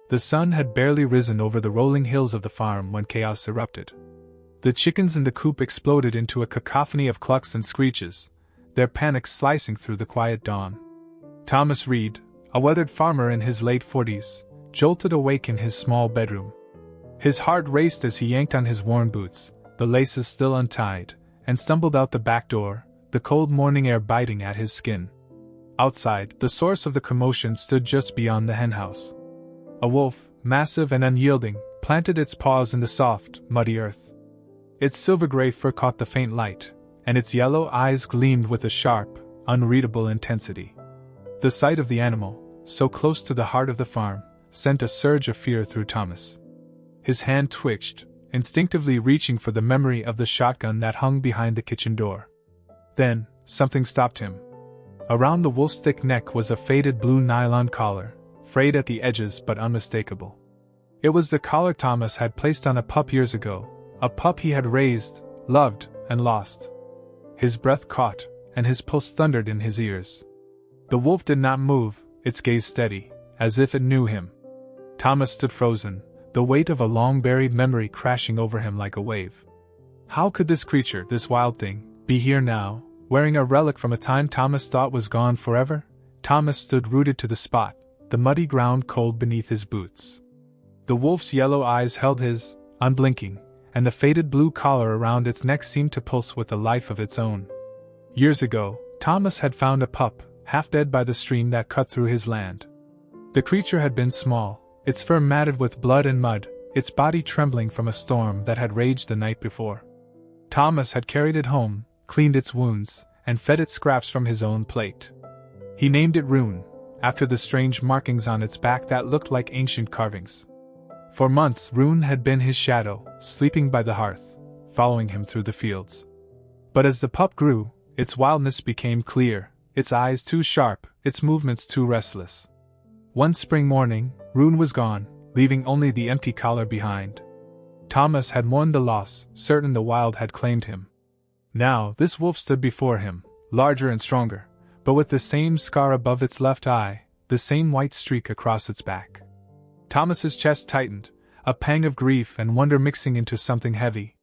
The sun had barely risen over the rolling hills of the farm when chaos erupted. The chickens in the coop exploded into a cacophony of clucks and screeches, their panic slicing through the quiet dawn. Thomas Reed, a weathered farmer in his late 40s, jolted awake in his small bedroom. His heart raced as he yanked on his worn boots, the laces still untied, and stumbled out the back door, the cold morning air biting at his skin. Outside, the source of the commotion stood just beyond the henhouse. A wolf, massive and unyielding, planted its paws in the soft, muddy earth. Its silver-gray fur caught the faint light, and its yellow eyes gleamed with a sharp, unreadable intensity. The sight of the animal, so close to the heart of the farm, sent a surge of fear through Thomas. His hand twitched, instinctively reaching for the memory of the shotgun that hung behind the kitchen door. Then, something stopped him. Around the wolf's thick neck was a faded blue nylon collar, frayed at the edges but unmistakable. It was the collar Thomas had placed on a pup years ago, a pup he had raised, loved, and lost. His breath caught, and his pulse thundered in his ears. The wolf did not move, its gaze steady, as if it knew him. Thomas stood frozen, the weight of a long-buried memory crashing over him like a wave. How could this creature, this wild thing, be here now, wearing a relic from a time Thomas thought was gone forever? Thomas stood rooted to the spot, the muddy ground cold beneath his boots. The wolf's yellow eyes held his, unblinking, and the faded blue collar around its neck seemed to pulse with a life of its own. Years ago, Thomas had found a pup, half dead by the stream that cut through his land. The creature had been small, its fur matted with blood and mud, its body trembling from a storm that had raged the night before. Thomas had carried it home, cleaned its wounds, and fed it scraps from his own plate. He named it Rune, after the strange markings on its back that looked like ancient carvings. For months Rune had been his shadow, sleeping by the hearth, following him through the fields. But as the pup grew, its wildness became clear, its eyes too sharp, its movements too restless. One spring morning, Rune was gone, leaving only the empty collar behind. Thomas had mourned the loss, certain the wild had claimed him. Now this wolf stood before him, larger and stronger, but with the same scar above its left eye, the same white streak across its back. Thomas's chest tightened, a pang of grief and wonder mixing into something heavy.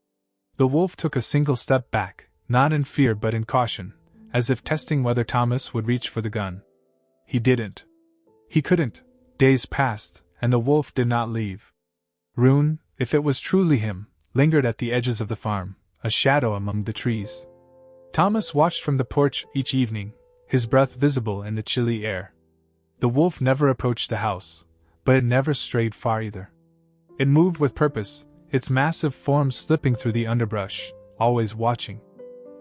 The wolf took a single step back, not in fear but in caution, as if testing whether Thomas would reach for the gun. He didn't. He couldn't. Days passed, and the wolf did not leave. Rune, if it was truly him, lingered at the edges of the farm, a shadow among the trees. Thomas watched from the porch each evening, his breath visible in the chilly air. The wolf never approached the house, but it never strayed far either. It moved with purpose, its massive form slipping through the underbrush, always watching.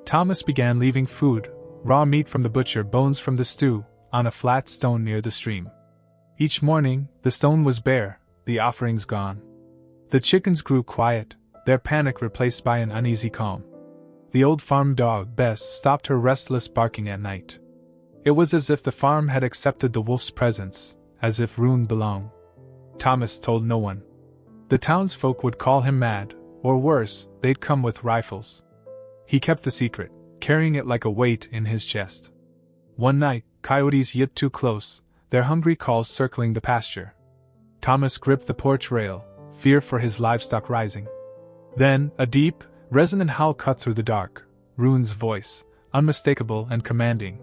Thomas began leaving food, raw meat from the butcher, bones from the stew, on a flat stone near the stream. Each morning, the stone was bare, the offerings gone. The chickens grew quiet, their panic replaced by an uneasy calm. The old farm dog, Bess, stopped her restless barking at night. It was as if the farm had accepted the wolf's presence, as if Rune belonged. Thomas told no one. The townsfolk would call him mad, or worse, they'd come with rifles. He kept the secret, carrying it like a weight in his chest. One night, coyotes yipped too close, their hungry calls circling the pasture. Thomas gripped the porch rail, fear for his livestock rising. Then, a deep, resonant howl cut through the dark, Rune's voice, unmistakable and commanding.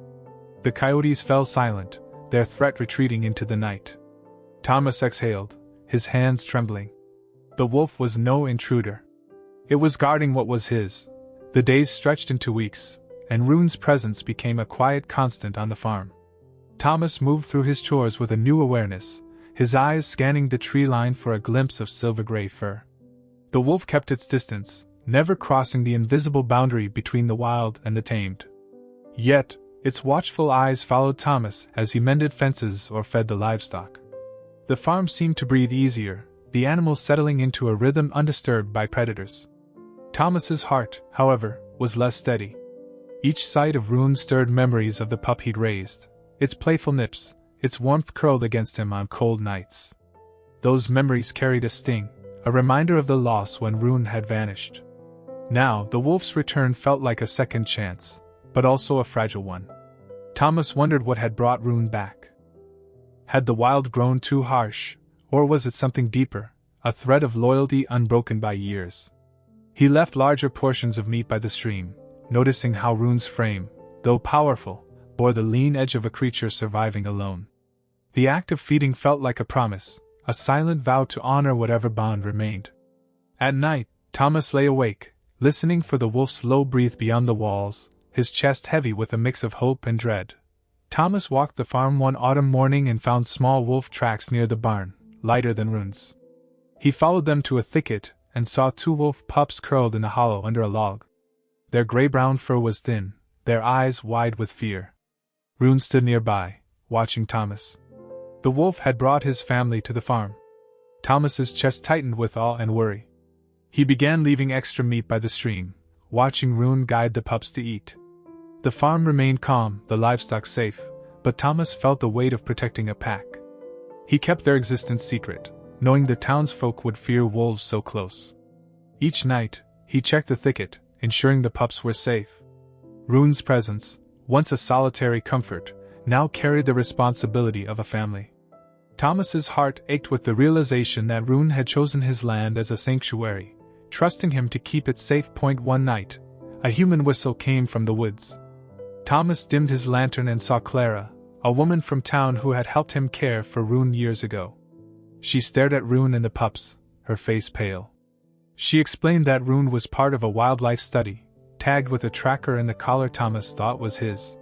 The coyotes fell silent, their threat retreating into the night. Thomas exhaled, his hands trembling. The wolf was no intruder. It was guarding what was his. The days stretched into weeks, and Rune's presence became a quiet constant on the farm. Thomas moved through his chores with a new awareness, his eyes scanning the tree line for a glimpse of silver-gray fur. The wolf kept its distance, never crossing the invisible boundary between the wild and the tamed. Yet, its watchful eyes followed Thomas as he mended fences or fed the livestock. The farm seemed to breathe easier, the animals settling into a rhythm undisturbed by predators. Thomas's heart, however, was less steady. Each sight of Rune stirred memories of the pup he'd raised, its playful nips, its warmth curled against him on cold nights. Those memories carried a sting, a reminder of the loss when Rune had vanished. Now, the wolf's return felt like a second chance, but also a fragile one. Thomas wondered what had brought Rune back. Had the wild grown too harsh, Or was it something deeper, a thread of loyalty unbroken by years? He left larger portions of meat by the stream, noticing how Rune's frame, though powerful, bore the lean edge of a creature surviving alone. The act of feeding felt like a promise, a silent vow to honor whatever bond remained. At night, Thomas lay awake, listening for the wolf's low breath beyond the walls, his chest heavy with a mix of hope and dread. Thomas walked the farm one autumn morning and found small wolf tracks near the barn, lighter than Rune's. He followed them to a thicket and saw 2 wolf pups curled in a hollow under a log. Their gray-brown fur was thin, their eyes wide with fear. Rune stood nearby, watching Thomas. The wolf had brought his family to the farm. Thomas's chest tightened with awe and worry. He began leaving extra meat by the stream, watching Rune guide the pups to eat. The farm remained calm, the livestock safe, but Thomas felt the weight of protecting a pack. He kept their existence secret, knowing the townsfolk would fear wolves so close. Each night, he checked the thicket, ensuring the pups were safe. Rune's presence, once a solitary comfort, now carried the responsibility of a family. Thomas's heart ached with the realization that Rune had chosen his land as a sanctuary, trusting him to keep it safe. One night, a human whistle came from the woods. Thomas dimmed his lantern and saw Clara, a woman from town who had helped him care for Rune years ago. She stared at Rune and the pups, her face pale. She explained that Rune was part of a wildlife study, tagged with a tracker and the collar Thomas thought was his.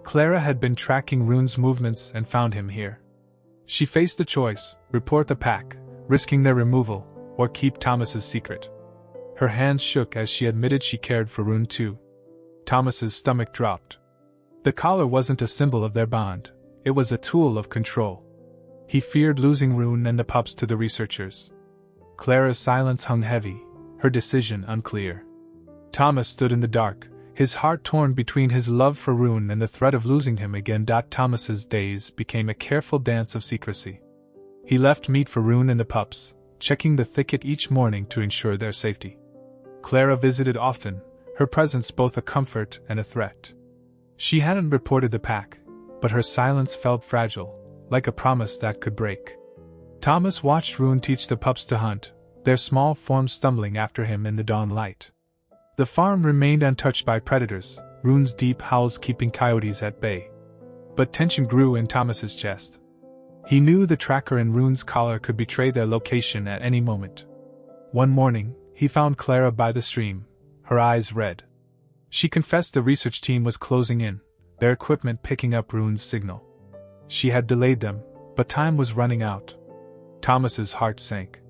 Clara had been tracking Rune's movements and found him here. She faced the choice: report the pack, risking their removal, or keep Thomas's secret. Her hands shook as she admitted she cared for Rune too. Thomas's stomach dropped. The collar wasn't a symbol of their bond, it was a tool of control. He feared losing Rune and the pups to the researchers. Clara's silence hung heavy, her decision unclear. Thomas stood in the dark, his heart torn between his love for Rune and the threat of losing him again. Thomas's days became a careful dance of secrecy. He left meat for Rune and the pups, checking the thicket each morning to ensure their safety. Clara visited often, her presence both a comfort and a threat. She hadn't reported the pack, but her silence felt fragile, like a promise that could break. Thomas watched Rune teach the pups to hunt, their small forms stumbling after him in the dawn light. The farm remained untouched by predators, Rune's deep howls keeping coyotes at bay. But tension grew in Thomas's chest. He knew the tracker in Rune's collar could betray their location at any moment. One morning, he found Clara by the stream, her eyes red. She confessed the research team was closing in, their equipment picking up Rune's signal. She had delayed them, but time was running out. Thomas's heart sank.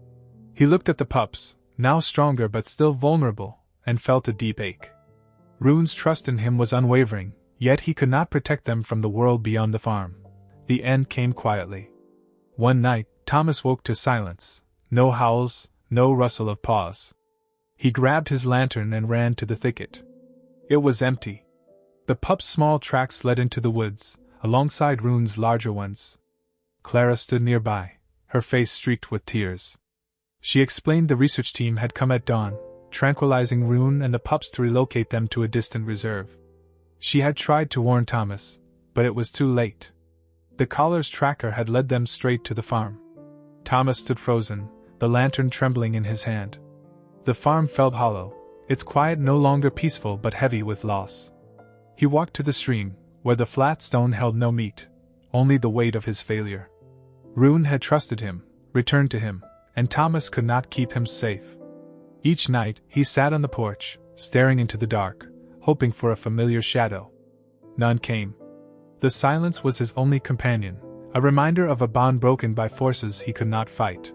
He looked at the pups, now stronger but still vulnerable, and felt a deep ache. Rune's trust in him was unwavering, yet he could not protect them from the world beyond the farm. The end came quietly. One night, Thomas woke to silence. No howls, no rustle of paws. He grabbed his lantern and ran to the thicket. It was empty. The pups' small tracks led into the woods, alongside Rune's larger ones. Clara stood nearby, her face streaked with tears. She explained the research team had come at dawn, tranquilizing Rune and the pups to relocate them to a distant reserve. She had tried to warn Thomas, but it was too late. The collar's tracker had led them straight to the farm. Thomas stood frozen, the lantern trembling in his hand. The farm felt hollow, its quiet no longer peaceful but heavy with loss. He walked to the stream, where the flat stone held no meat, only the weight of his failure. Rune had trusted him, returned to him, and Thomas could not keep him safe. Each night, he sat on the porch, staring into the dark, hoping for a familiar shadow. None came. The silence was his only companion, a reminder of a bond broken by forces he could not fight.